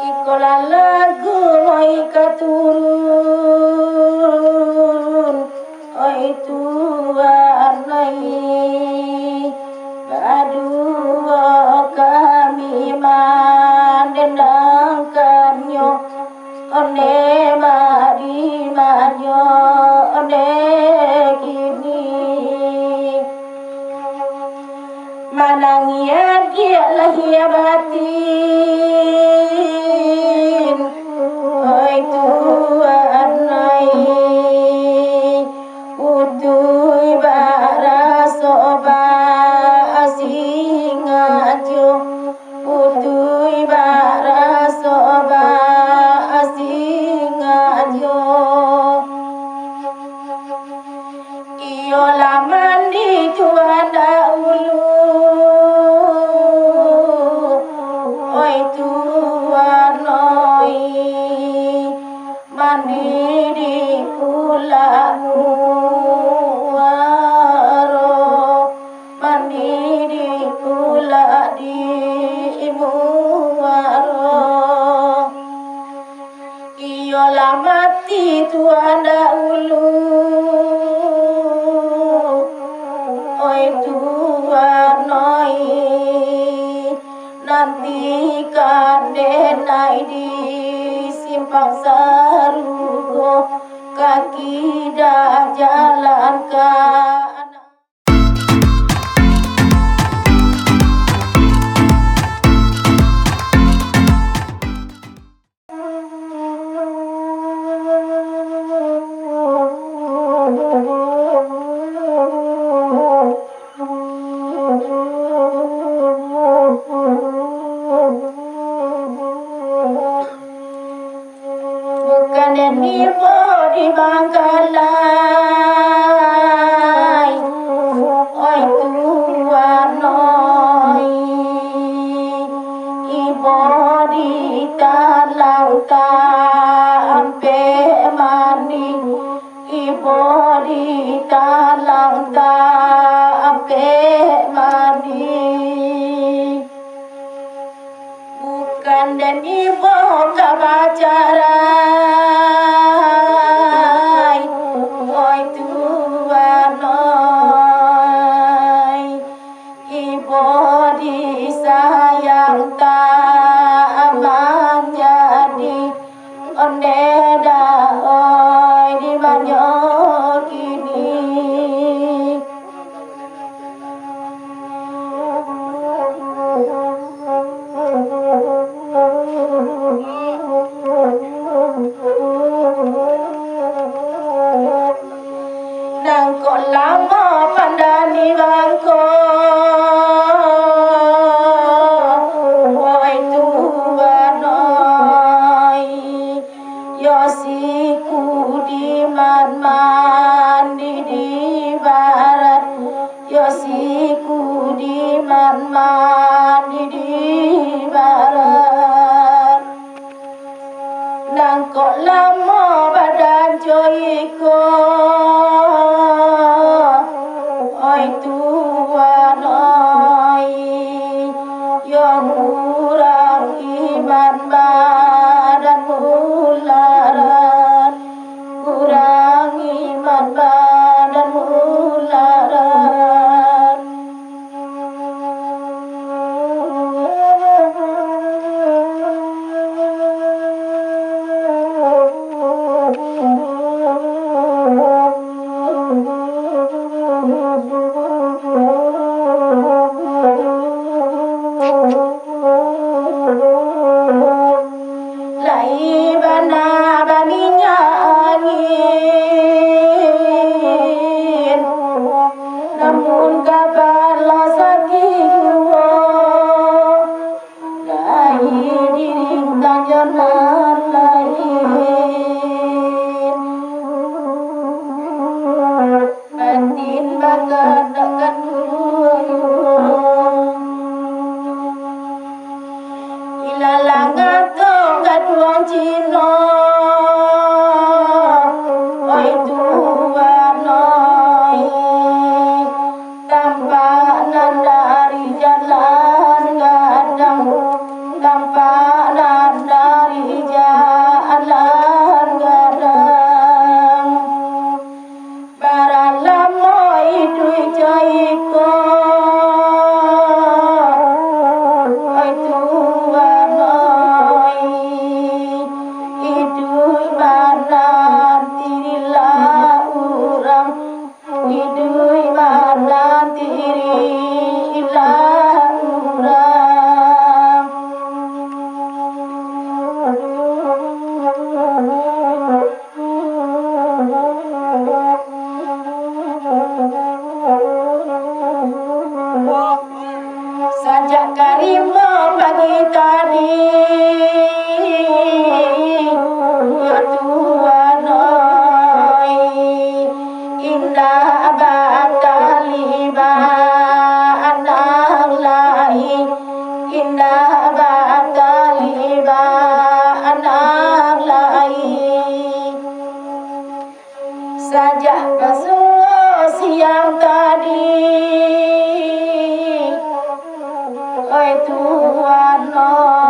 Ikola lagu oi katurun oi tuan nai badua kami mandendangkanyo one mari manyo one kini manangnya dia lahir batin oi tuan nai utui barasoba asingajo utui barasoba asingajo iyo laman di tuan dahulu oi tuan noi mandi di pulamu waro mandi di pula di muaro iyo mati tuan dahulu oi tuan noi nanti kandenai di simpang sarugo kaki dah jalan ke bukan denimu di Bangkalai oi tuan noi ibu di talang tampe mani ibu di talang tampe mani bukan dan ibu kabacarai oi tuan noi ibu disayang tamang jadi onde dah oi di banyo kini nang kok lama pandani bangko oi tuan noi yosiku di man di barat yosiku di man di barat nang kok lama badan joiko oi tuan noi yang kurang iman badan mularan kurang iman badan mularan lai bana baminya angin namun kabar lo sakit lai diri tanjonan lain batin bagat dekat ilalangat gaduang Cino oi tuan noi tanpa đuôi chơi con ôi tua nói đuôi mà nan tirilah orang đuôi mà nan tirilah Sajak karimo pagi tadi Tuhan oi indah batali anang lai indah batali anang lai Sajak basuh siang tadi Ôi Tuhan ơi